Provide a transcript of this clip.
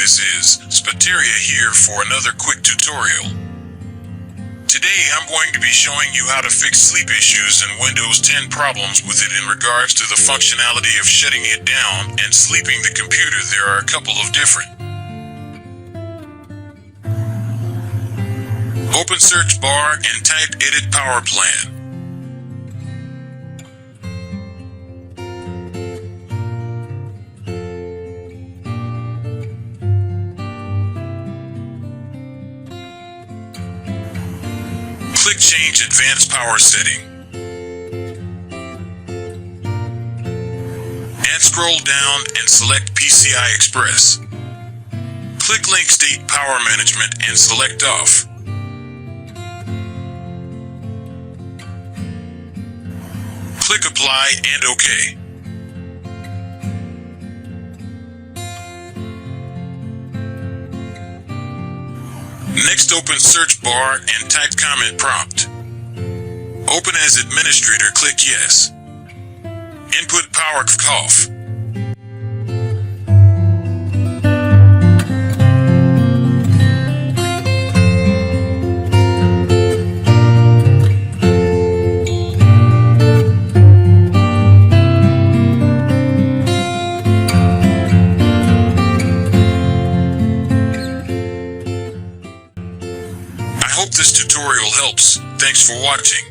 this is Spateria here for another quick tutorial. Today I'm going to be showing you how to fix sleep issues and Windows 10 problems with it in regards to the functionality of shutting it down and sleeping the computer. There are a couple of different. Open search bar and type Edit Power Plan. Click Change Advanced Power Setting. And scroll down and select PCI Express. Click Link State Power Management and select Off. Click Apply and OK. Next, open search bar and type comment prompt. Open as administrator, click yes. Input power off. I hope this tutorial helps. Thanks for watching.